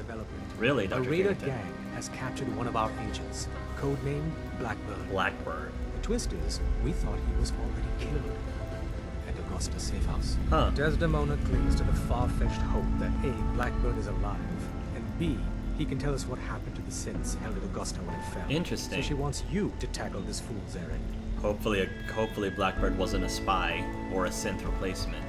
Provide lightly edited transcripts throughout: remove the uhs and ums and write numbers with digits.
development. Really, A Dr. raider Carrington? gang has captured one of our agents, codenamed Blackbird. Blackbird. The twist is, we thought he was already killed at Augusta's safe house. Huh. Desdemona clings to the far-fetched hope that A, Blackbird is alive, and B, he can tell us what happened to the synths held at Augusta when it fell. Interesting. So she wants you to tackle this fool's errand. Hopefully Blackbird wasn't a spy or a synth replacement.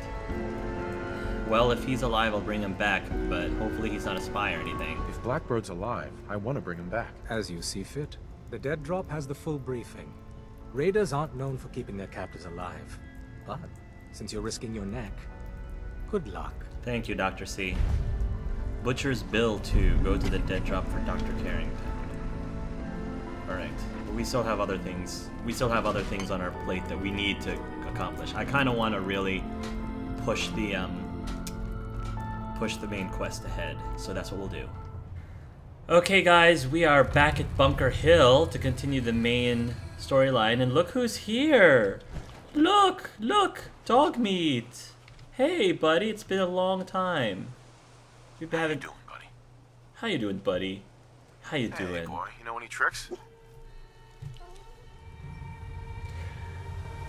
Well, if he's alive, I'll bring him back, but hopefully he's not a spy or anything. If Blackbird's alive, I want to bring him back. As you see fit. The Dead Drop has the full briefing. Raiders aren't known for keeping their captors alive. But, since you're risking your neck, good luck. Thank you, Dr. C. Butcher's bill to go to the Dead Drop for Dr. Carrington. Alright. We still have other things. We still have other things on our plate that we need to accomplish. I kind of want to really push the main quest ahead, so that's what we'll do. Okay, guys, we are back at Bunker Hill to continue the main storyline, and look who's here! Look, Dogmeat. Hey, buddy, it's been a long time. We've been having. How you doing, buddy? How you doing, buddy? How you doing? Hey, boy, you know any tricks?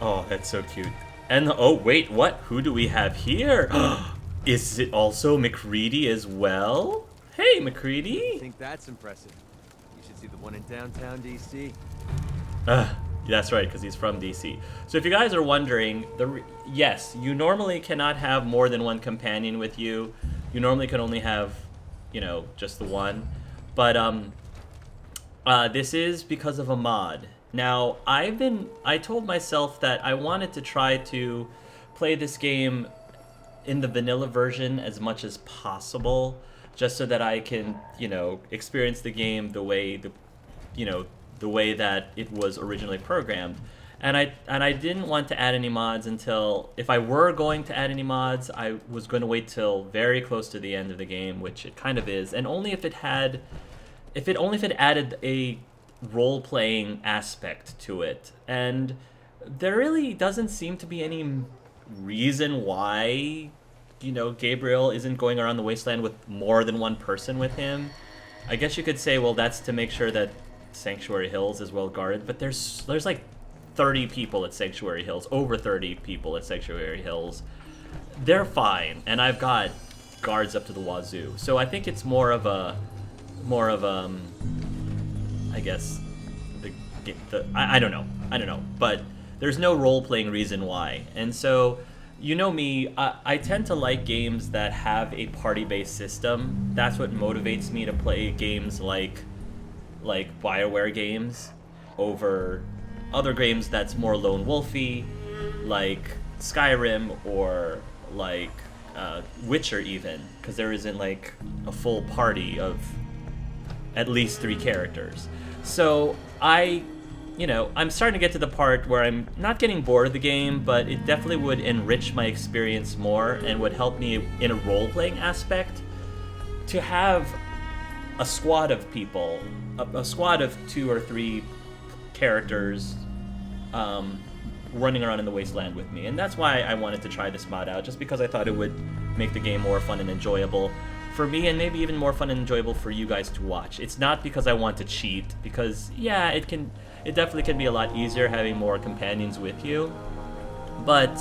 Oh, that's so cute. And oh wait, what? Who do we have here? Is it also MacReady as well? Hey, MacReady. I think that's impressive. You should see the one in downtown DC. That's right, because he's from DC. So if you guys are wondering, yes, you normally cannot have more than one companion with you. You normally can only have, just the one. But this is because of a mod. Now, I told myself that I wanted to try to play this game in the vanilla version as much as possible, just so that I can, experience the game the way the way that it was originally programmed. And I didn't want to add any mods until, if I were going to add any mods, I was going to wait till very close to the end of the game, which it kind of is, and only if it added a role-playing aspect to it. And there really doesn't seem to be any reason why, Gabriel isn't going around the wasteland with more than one person with him. I guess you could say, well, that's to make sure that Sanctuary Hills is well guarded, but there's like 30 people at Sanctuary Hills, over 30 people at Sanctuary Hills. They're fine, and I've got guards up to the wazoo. So I think it's more of I guess I don't know, but there's no role-playing reason why. And so, me, I tend to like games that have a party-based system. That's what motivates me to play games like BioWare games over other games that's more lone wolfy, like Skyrim or like Witcher even, because there isn't like a full party of at least 3 characters. So I'm starting to get to the part where I'm not getting bored of the game, but it definitely would enrich my experience more and would help me in a role-playing aspect to have a squad of people, a squad of 2 or 3 characters running around in the wasteland with me. And that's why I wanted to try this mod out, just because I thought it would make the game more fun and enjoyable for me, and maybe even more fun and enjoyable for you guys to watch. It's not because I want to cheat, because yeah, it definitely can be a lot easier having more companions with you, but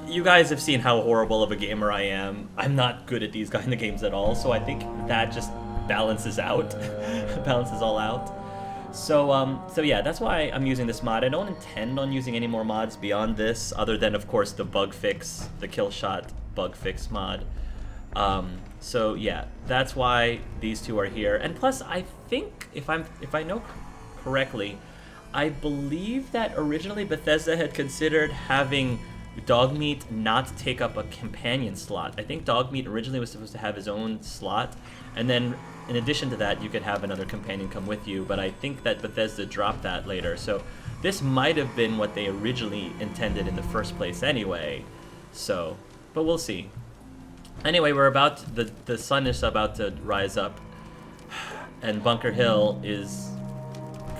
you guys have seen how horrible of a gamer I am. I'm not good at these kind of games at all, so I think that just balances out, balances all out. So yeah, that's why I'm using this mod. I don't intend on using any more mods beyond this, other than of course the bug fix, the kill shot bug fix mod. So yeah, that's why these 2 are here. And plus, I think if I know correctly, I believe that originally Bethesda had considered having Dogmeat not take up a companion slot. I think Dogmeat originally was supposed to have his own slot, and then in addition to that, you could have another companion come with you, but I think that Bethesda dropped that later. So this might have been what they originally intended in the first place anyway. So, but we'll see. Anyway, the sun is about to rise up, and Bunker Hill is,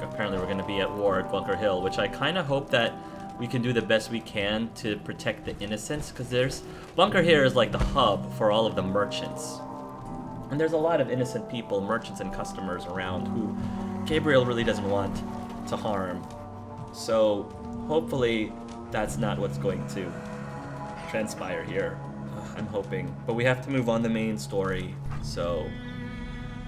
apparently we're going to be at war at Bunker Hill, which I kind of hope that we can do the best we can to protect the innocents, because Bunker here is like the hub for all of the merchants. And there's a lot of innocent people, merchants and customers around who Gabriel really doesn't want to harm. So hopefully that's not what's going to transpire here. I'm hoping. But we have to move on the main story. So,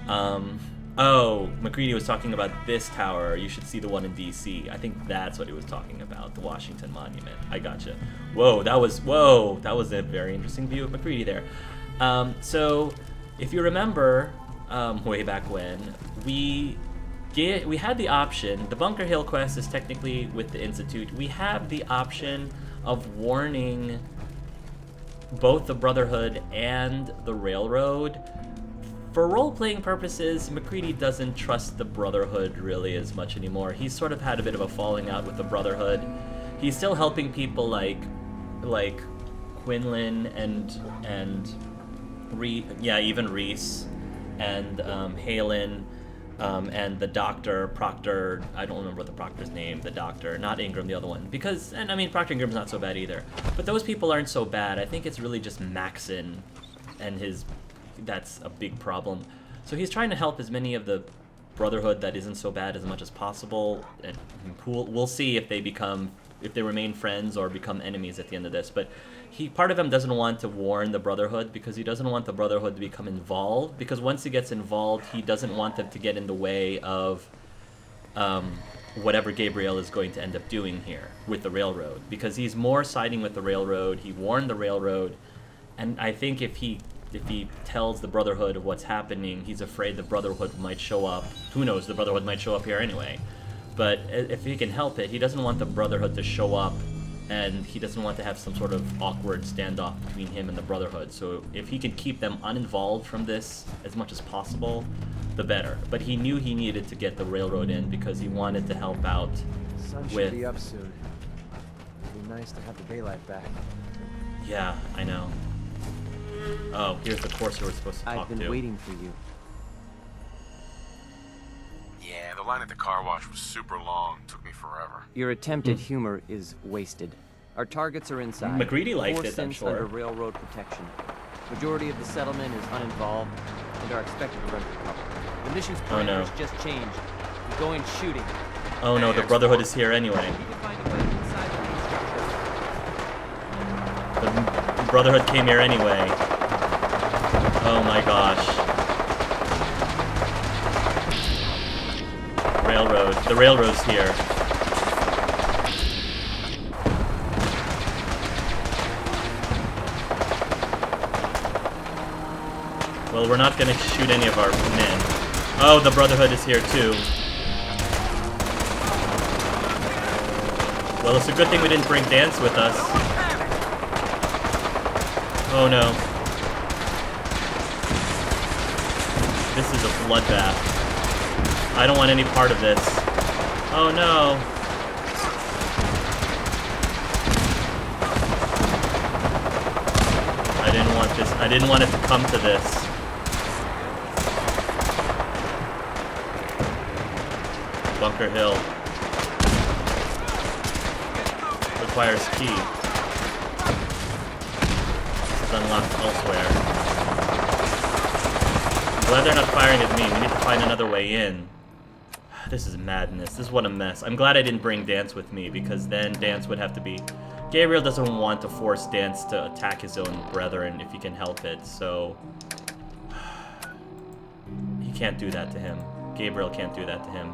oh, MacReady was talking about this tower. You should see the one in DC. I think that's what he was talking about, the Washington Monument. I gotcha. Whoa, that was a very interesting view of MacReady there. So, if you remember, way back when, we had the option. The Bunker Hill quest is technically with the Institute. We have the option of warning both the Brotherhood and the Railroad. For role-playing purposes, MacReady doesn't trust the Brotherhood really as much anymore. He's sort of had a bit of a falling out with the Brotherhood. He's still helping people like Quinlan and even Reese and Halen and the doctor, Proctor. I don't remember the Proctor's name. The doctor, not Ingram, the other one. And I mean, Proctor Ingram's not so bad either. But those people aren't so bad. I think it's really just Maxon and his. That's a big problem. So he's trying to help as many of the Brotherhood that isn't so bad as much as possible. And we'll see if they remain friends or become enemies at the end of this. But part of him doesn't want to warn the Brotherhood because he doesn't want the Brotherhood to become involved. Because once he gets involved, he doesn't want them to get in the way of whatever Gabriel is going to end up doing here with the Railroad. Because he's more siding with the Railroad. He warned the Railroad, and I think if he tells the Brotherhood of what's happening, he's afraid the Brotherhood might show up. Who knows? The Brotherhood might show up here anyway. But if he can help it, he doesn't want the Brotherhood to show up, and he doesn't want to have some sort of awkward standoff between him and the Brotherhood. So if he can keep them uninvolved from this as much as possible, the better. But he knew he needed to get the Railroad in because he wanted to help out Sun should be up soon. It'd be nice to have the daylight back. Yeah, I know. Oh, here's the courser we're supposed to talk to. I've been waiting for you. Yeah, the line at the car wash was super long. Took me forever. Your attempt at humor is wasted. Our targets are inside. MacReady liked it, I'm Forced sure. under railroad protection. Majority of the settlement is uninvolved and are expected to run for cover. The mission's parameters just changed. We're going shooting. Oh no, the Brotherhood is here anyway. You can find a way inside the structure. The Brotherhood came here anyway. Oh my gosh. Railroad. The Railroad's here. Well, we're not gonna shoot any of our men. Oh, the Brotherhood is here too. Well, it's a good thing we didn't bring Dance with us. Oh no. This is a bloodbath. I don't want any part of this. Oh no. I didn't want this. I didn't want it to come to this. Bunker Hill. Requires key. This is unlocked elsewhere. I'm glad they're not firing at me. We need to find another way in. This is madness. This is what a mess. I'm glad I didn't bring Dance with me, because then Dance would have to be... Gabriel doesn't want to force Dance to attack his own brethren if he can help it, so... He can't do that to him. Gabriel can't do that to him.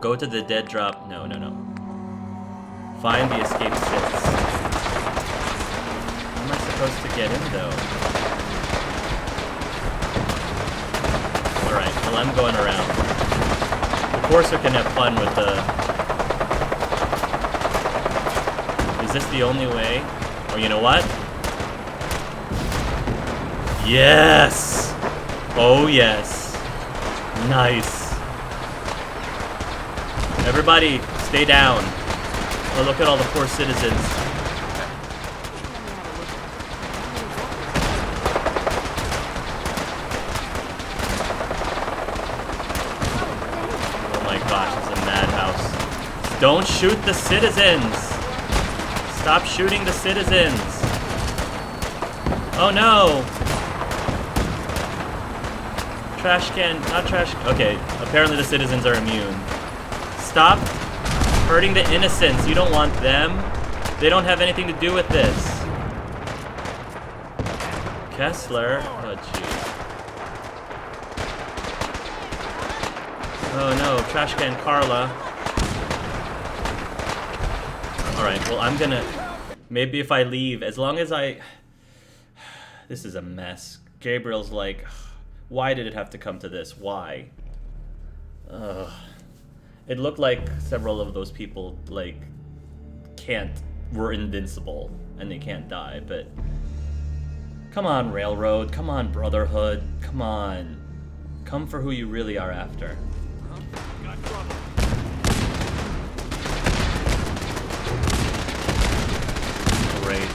Go to the dead drop. No. Find the escape sits. How am I supposed to get in, though? Alright, well, I'm going around. The Courser can have fun with the... Is this the only way? Oh, you know what? Yes! Oh, yes. Nice. Everybody, stay down. Oh, look at all the poor citizens. Oh my gosh, it's a madhouse. Don't shoot the citizens! Stop shooting the citizens! Oh no! Trash can, not trash. Okay, apparently the citizens are immune. Stop hurting the innocents. You don't want them. They don't have anything to do with this. Kessler. Oh, jeez. Oh no, trash can Carla. Alright, well I'm gonna... Maybe if I leave, as long as I... This is a mess. Gabriel's like, why did it have to come to this? Why? Ugh. It looked like several of those people, like, were invincible, and they can't die, but... Come on, Railroad. Come on, Brotherhood. Come on. Come for who you really are after. Great.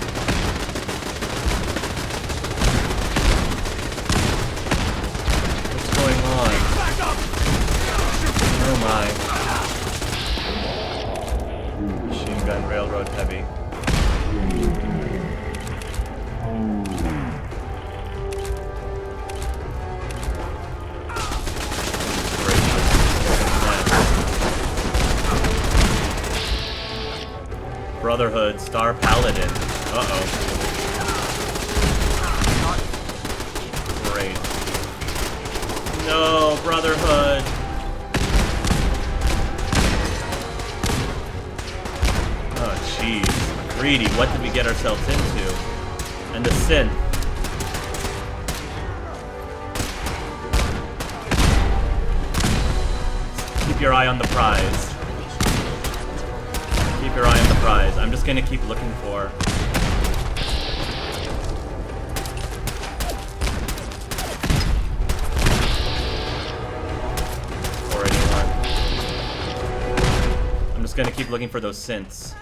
What's going on? Oh my. Machine gun railroad heavy. Brotherhood, Star Paladin. Uh-oh. Great. No, Brotherhood. Oh, jeez. Greedy, what did we get ourselves into? And the synth. Keep your eye on the prize. Keep your eye on the prize. I'm just gonna keep looking for... Or anyone. I'm just gonna keep looking for those synths.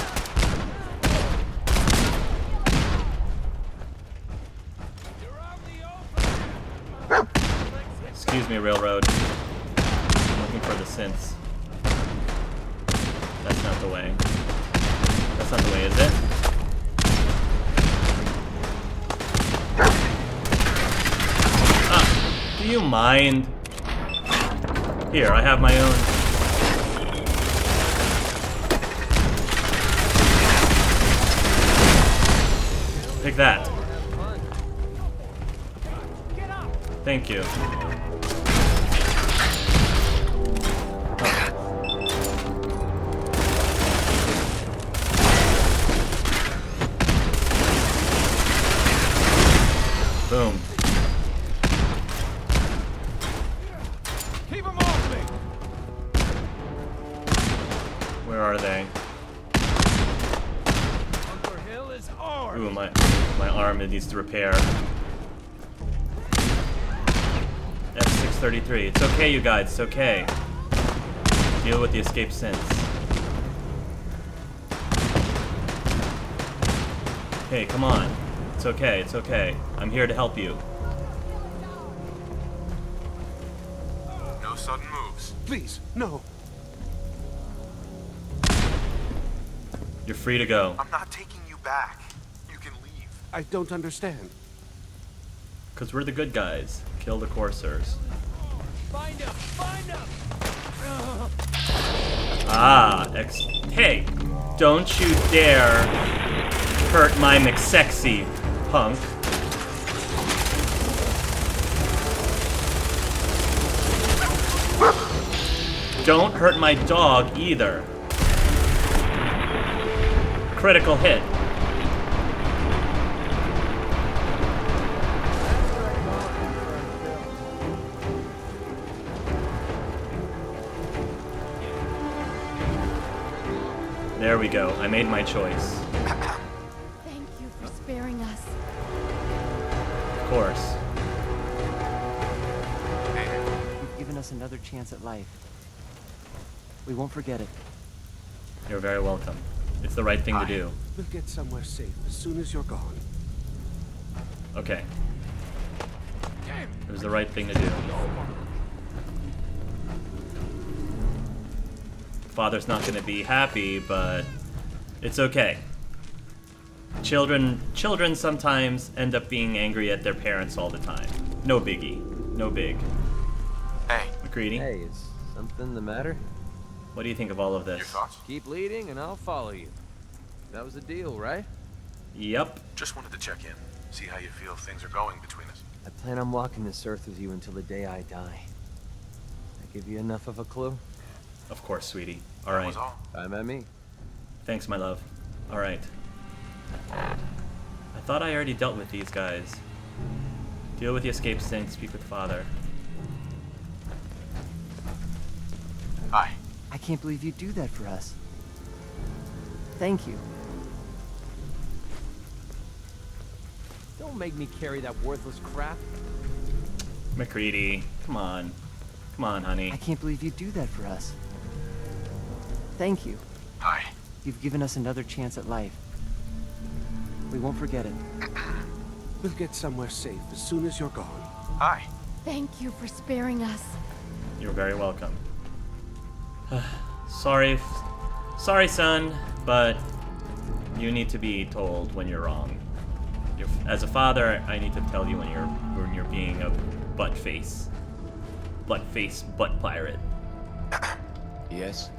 Excuse me, Railroad. I'm looking for the synths. That's not the way. That's not the way, is it? Ah, do you mind? Here, I have my own. Take that. Thank you. Boom. Keep them off me. Where are they? Bunker Hill is ours. Ooh, my arm, it needs to repair. F633. It's okay, you guys. It's okay. Deal with the escape synths. Okay, come on. It's okay, it's okay. I'm here to help you. No sudden moves. Please, no. You're free to go. I'm not taking you back. You can leave. I don't understand. Because we're the good guys. Kill the coursers. Find him! Find him! Ah, hey! Don't you dare hurt my MacSexy, punk. Don't hurt my dog either. Critical hit. There we go. I made my choice. Thank you for sparing us. Of course. You've given us another chance at life. We won't forget it. You're very welcome. It's the right thing to do. We'll get somewhere safe as soon as you're gone. Okay. It was the right thing to do. Father's not gonna be happy, but it's okay. Children sometimes end up being angry at their parents all the time. No biggie. No big. Hey, McCready, Hey, is something the matter? what do you think of all of your this? thoughts? Keep leading and I'll follow you. That was the deal, right? Yep. Just wanted to check in, see how you feel things are going between us. I plan on walking this earth with you until the day I die. I give you enough of a clue? Of course, sweetie. All That right. was all. Fine by me. Thanks, my love. All right. I thought I already dealt with these guys. Deal with the escape stink, speak with father. Hi. I can't believe you do that for us. Thank you. Don't make me carry that worthless crap. McCready, come on. Come on, honey. I can't believe you do that for us. Thank you. Hi. You've given us another chance at life. We won't forget it. We'll get somewhere safe as soon as you're gone. Hi. Thank you for sparing us. You're very welcome. Sorry, son, but you need to be told when you're wrong. As a father, I need to tell you when you're being a butt pirate. Yes?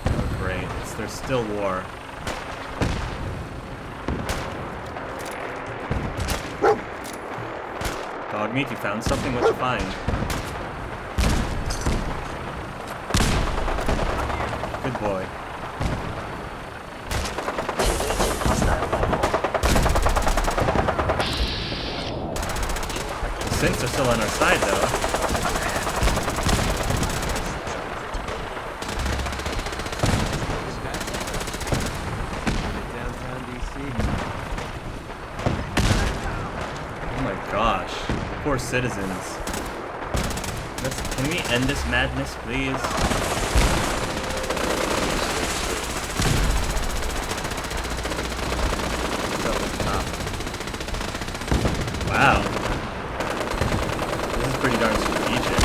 Oh, great. There's still war. Dogmeat, you found something? What'd you find? Good boy. The synths are still on our side, though. Downtown DC. Oh my gosh. Poor citizens. Can we end this madness, please? Wow. This is pretty darn strategic.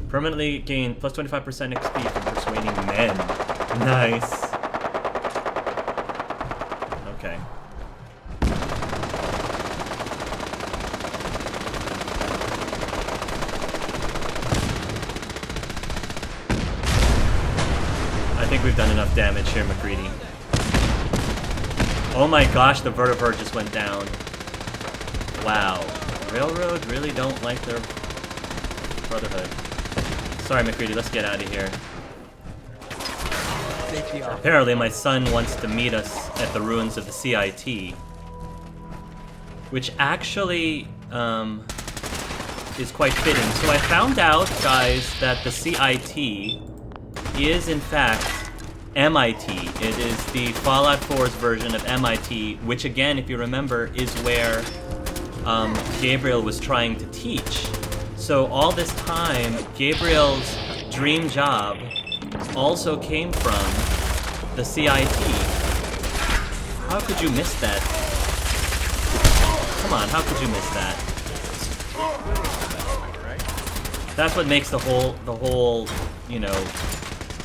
Permanently gain plus 25% XP from persuading men. Nice. Okay. I think we've done enough damage here, McCready. Oh my gosh, the vertebrate just went down. Wow. Railroad really don't like their brotherhood. Sorry, McCready, let's get out of here. Apparently, my son wants to meet us at the ruins of the C.I.T. Which actually is quite fitting. So I found out, guys, that the C.I.T. is in fact M.I.T. It is the Fallout 4's version of M.I.T., which again, if you remember, is where Gabriel was trying to teach. So all this time, Gabriel's dream job also came from the C.I.T. How could you miss that? Come on, how could you miss that? That's what makes the whole, you know,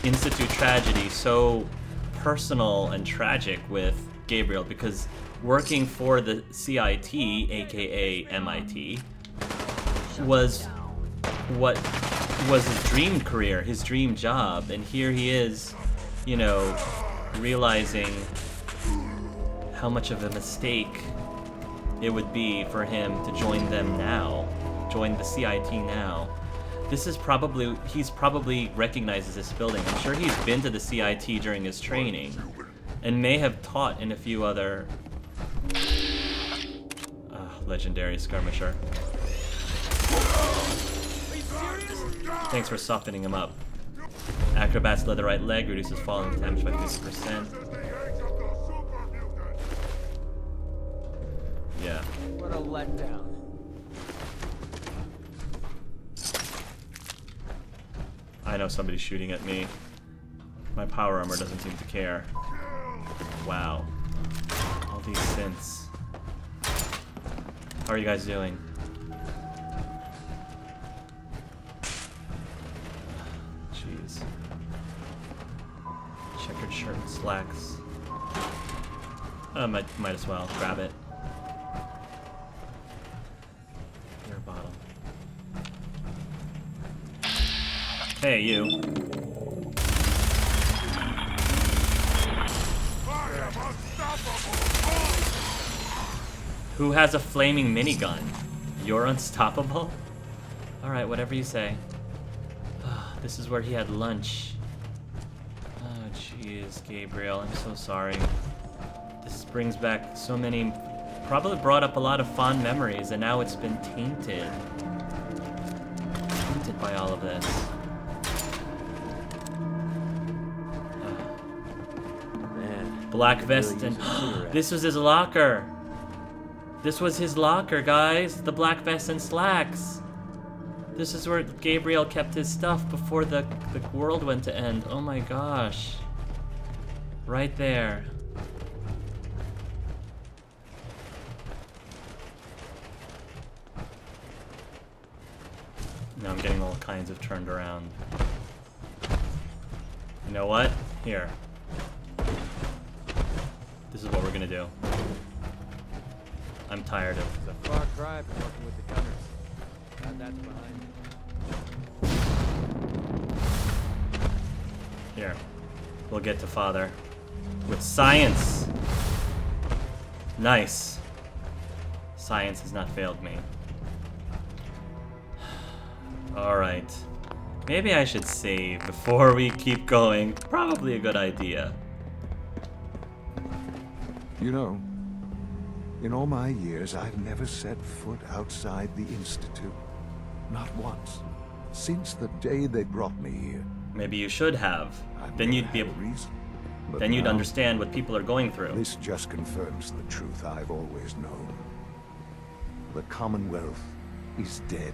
Institute tragedy so personal and tragic with Gabriel, because working for the C.I.T, aka M.I.T, was what was his dream career, his dream job, and here he is, you know, realizing how much of a mistake it would be for him to join them now, join the C.I.T now. This is probably, he's probably recognizes this building. I'm sure he's been to the C.I.T during his training, and may have taught in a few other legendary skirmisher. Thanks for softening him up. Acrobat's leather right leg reduces falling damage by 50%. Yeah. What a letdown. I know somebody's shooting at me. My power armor doesn't seem to care. Wow. All these synths. How are you guys doing? Jeez. Checkered shirt and slacks. Might as well grab it. Hey, you. Who has a flaming minigun? You're unstoppable? Alright, whatever you say. This is where he had lunch. Oh, jeez, Gabriel, I'm so sorry. This brings back so many... Probably brought up a lot of fond memories, and now it's been tainted. Tainted by all of this. Man, Black I could vest really and... use a cigarette. This was his locker! This was his locker, guys! The black vest and slacks! This is where Gabriel kept his stuff before the world went to end. Oh my gosh. Right there. Now I'm getting all kinds of turned around. You know what? Here. This is what we're gonna do. I'm tired of... It's a far cry from working with the gunners. Glad that's behind me. Here. We'll get to father. With science! Nice. Science has not failed me. Alright. Maybe I should save before we keep going. Probably a good idea. You know, in all my years, I've never set foot outside the Institute. Not once. Since the day they brought me here. Maybe you should have. I've Then never you'd be had able... a reason. But Then you'd now, understand what people are going through. This just confirms the truth I've always known. The Commonwealth is dead.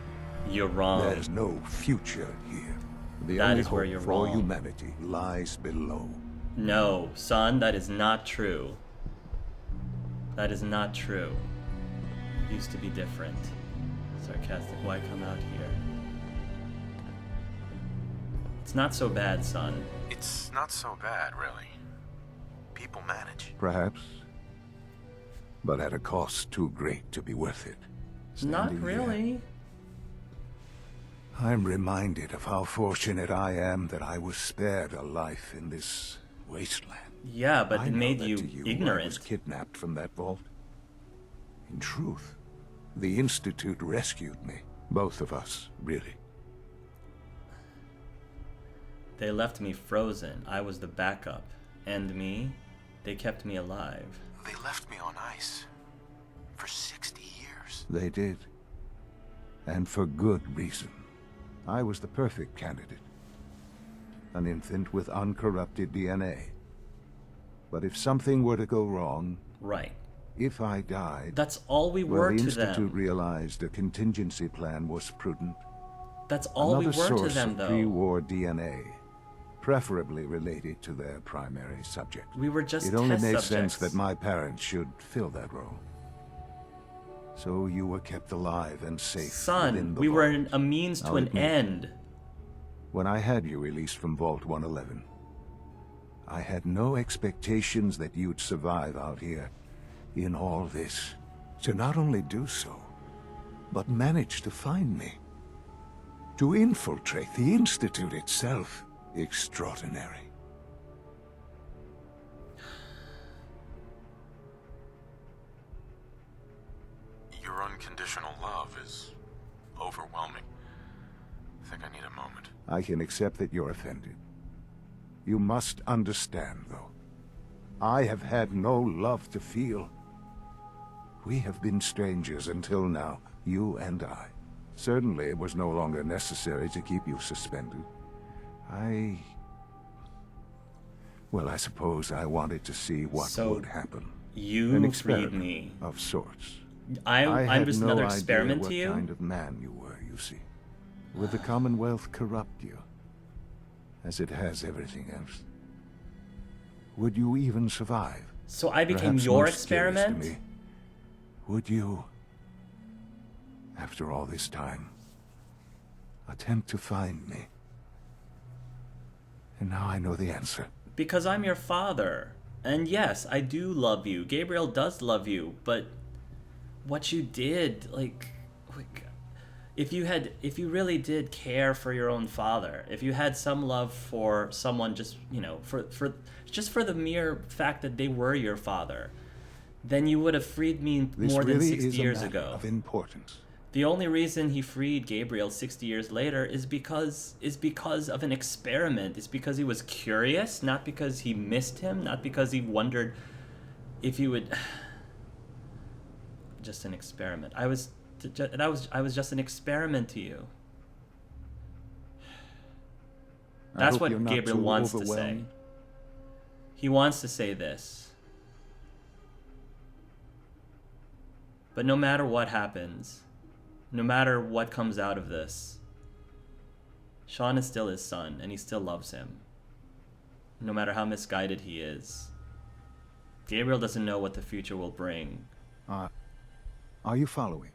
You're wrong. There's no future here. The That only is where hope you're for all wrong. humanity lies below. No, son, that is not true. That is not true. It used to be different. Sarcastic, why come out here? It's not so bad, son. It's not so bad, really. People manage. Perhaps. But at a cost too great to be worth it. Not Standing really. here, I'm reminded of how fortunate I am that I was spared a life in this wasteland. Yeah, but I it know made that you to I was ignorant. kidnapped from that vault. In truth, the Institute rescued me. Both of us, really. They left me frozen. I was the backup. And me? They kept me alive. They left me on ice. For 60 years. They did. And for good reason. I was the perfect candidate. An infant with uncorrupted DNA. But if something were to go wrong, Right. if I died, That's all we well, were the to Institute them. realized a contingency plan was prudent. That's all we Another were to source them, of though. pre-war DNA, preferably related to their primary subject. We were just It only test makes subjects. sense that my parents should fill that role. So you were kept alive and safe within Son, the we were vault. a means to I'll an admit. end. When I had you released from Vault 111, I had no expectations that you'd survive out here in all this. To not only do so, but manage to find me. To infiltrate the Institute itself. Extraordinary. Your unconditional love is overwhelming. I think I need a moment. I can accept that you're offended. You must understand, though. I have had no love to feel. We have been strangers until now, you and I. Certainly it was no longer necessary to keep you suspended. Well, I suppose I wanted to see what So, would happen. An You freed experiment me. of sorts. I'm had just no another idea experiment what to you? kind of man you were, you see. Would the Commonwealth corrupt you? As it has everything else? Would you even survive? So I became Perhaps your most curious to experiment? me, would you, after all this time, attempt to find me? And now I know the answer. Because I'm your father. And yes, I do love you. Gabriel does love you, but what you did, like if you really did care for your own father, if you had some love for someone, just, you know, for the mere fact that they were your father, then you would have freed me more than 60 years ago. Of importance. The only reason he freed Gabriel 60 years later is because of an experiment. It's because he was curious, not because he missed him, not because he wondered if he would. Just an experiment. I was just an experiment to you. That's what Gabriel wants to say. He wants to say this. But no matter what happens, no matter what comes out of this, Sean is still his son, and he still loves him. No matter how misguided he is. Gabriel doesn't know what the future will bring. Are you following?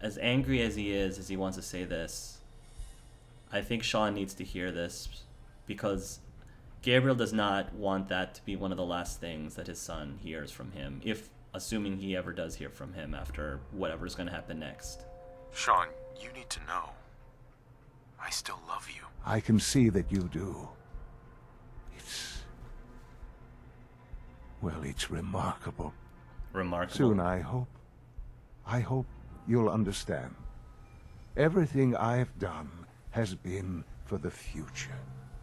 As angry as he wants to say this, I think Sean needs to hear this, because Gabriel does not want that to be one of the last things that his son hears from him, assuming he ever does hear from him after whatever's going to happen next. Sean, you need to know. I still love you. I can see that you do. It's remarkable. Remarkable. Soon, I hope you'll understand. Everything I've done has been for the future.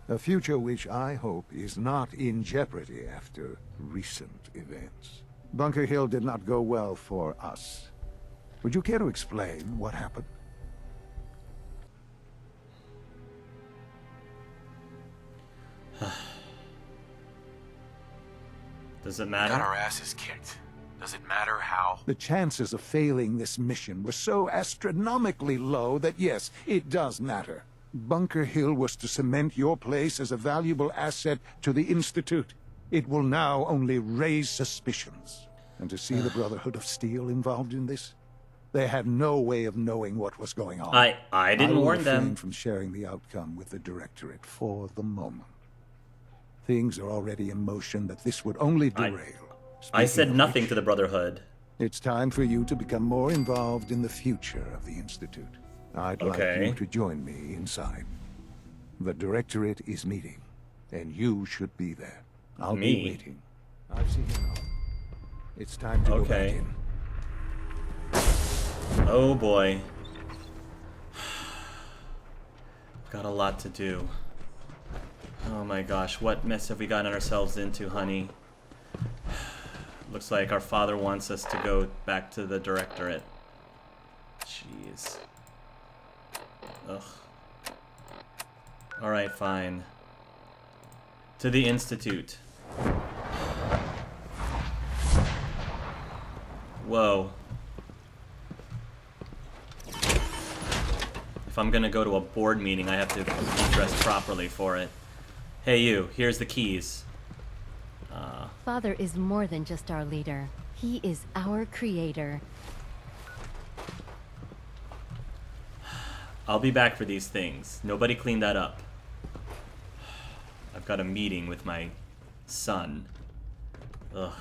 A future which I hope is not in jeopardy after recent events. Bunker Hill did not go well for us. Would you care to explain what happened? Does it matter? We got our asses kicked. Does it matter how? The chances of failing this mission were so astronomically low that yes, it does matter. Bunker Hill was to cement your place as a valuable asset to the Institute. It will now only raise suspicions. And to see the Brotherhood of Steel involved in this? They had no way of knowing what was going on. I didn't warn them. I will refrain from sharing the outcome with the Directorate for the moment. Things are already in motion that this would only derail. I said nothing to the Brotherhood. It's time for you to become more involved in the future of the Institute. I'd like you to join me inside. The Directorate is meeting, and you should be there. I'll be waiting. I've seen you now. It's time to go back in. Oh boy. Got a lot to do. Oh my gosh, what mess have we gotten ourselves into, honey? Looks like our father wants us to go back to the Directorate. Jeez. Ugh. Alright, fine. To the Institute. Whoa. If I'm gonna go to a board meeting, I have to be dressed properly for it. Hey you, here's the keys. Father is more than just our leader. He is our creator. I'll be back for these things. Nobody clean that up. I've got a meeting with my son. Ugh.